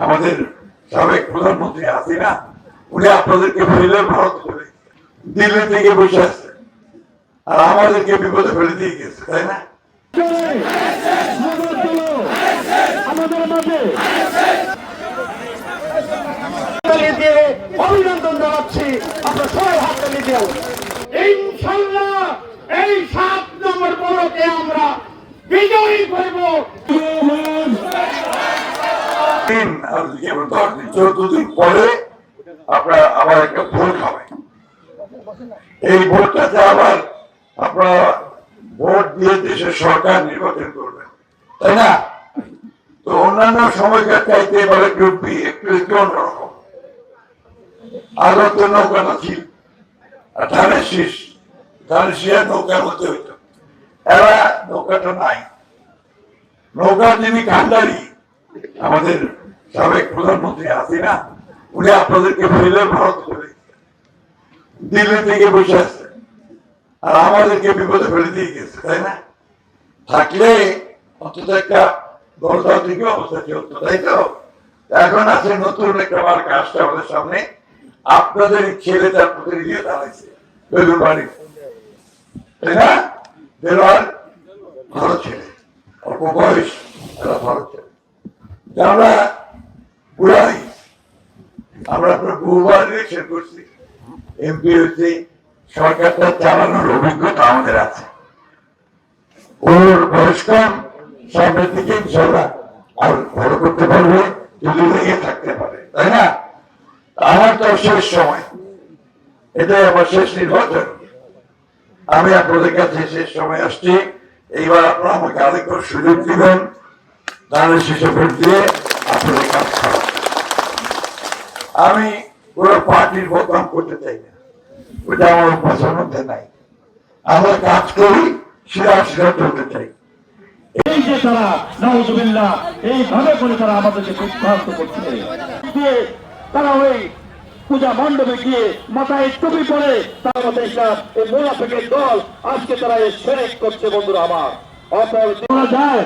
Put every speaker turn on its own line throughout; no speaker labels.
আমাদের সাবেক প্রধানমন্ত্রী হাসিনা উনি আপনাদেরকে ফেলে ভারত করে দিল্লি থেকে বসে আছে আর আমাদেরকে বিপদে ফেলে দিয়ে গেছে, তাই না?
আমাদের মাঝে অভিনন্দন জানাচ্ছি, আমরা সবাই হাত তালি দেব। ইনশাআল্লাহ এই 7 নম্বর পদকে আমরা বিজয়ী করব।
14 দিন পরে আপনারা আবার একটা ভোট হবে। এই ভোটটাতে আবার আপনারা ভোট দিয়ে দেশের সরকার নির্বাচন করবেন, তাই না? তো অন্যান্য সময়কার চাইতে এবারে একটু অন্যরকম। আরো তো নৌকা ছিল আর ধানের শীষ নৌকার মধ্যে হইত, এরা নৌকাটা নাই। নৌকা যিনি কান্ডারি আমাদের সাবেক প্রধানমন্ত্রী হাসিনা উনি আপনাদেরকে ফেলে ভারত করে দিল্লি থেকে বসে আছে আর আমাদেরকে বিপদে ফেলে দিয়ে গেছে, তাই না? থাকলে অন্তত একটা গণতান্ত্রিক অবস্থা চলতো, তাই তো? এখন আছে নতুন একটা বার কাজটা আমাদের সামনে, আপনাদের ছেলে তার প্রতিনিধি দাঁড়াইছে বেলুন বাড়ি, তাই না? দেওয়ার ভারত ছেলে, অল্প বয়স এরা ভারত ছেলে। আমরা বুড়াই, আমরা বহুবার ইলেকশন করছি, এমপি হয়েছি, সরকারটা চালানোর অভিজ্ঞতা আমাদের আছে। ওর বয়স কম, সামনের দিকে ইনশাল্লাহ আর ভালো করতে পারবে যদি লেগে থাকতে পারে, তাই না? আমার তো শেষ সময়, এটাই আমার শেষ নির্বাচন। আমি আপনাদের কাছে শেষ সময় আসছি, এইবার আপনারা আমাকে আরেকবার সুযোগ দিবেন ধানের শীষে ভোট দিয়ে আপনাদের কাজ করা। আমি পুরো পার্টির বদনাম করতে চাই না, ওটা আমার অভ্যাসের মধ্যে নাই। আমরা কাজ করি, সেরা চলতে চাই।
এই যে তারা নাউজুবিল্লাহ এইভাবে করে তারা আমাদেরকে বিভ্রান্ত করছে, তারা ওই পূজা মণ্ডপে গিয়ে মাথায় টুপি পরে তার মধ্যে এই মুনাফিকের দল আজকে তারা এই শিরক করছে। বন্ধুরা আমার, অপর করা যায়,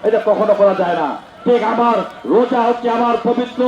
এটা কখনো করা যায় না। ঠিক আমার রোজা হচ্ছে আমার পবিত্র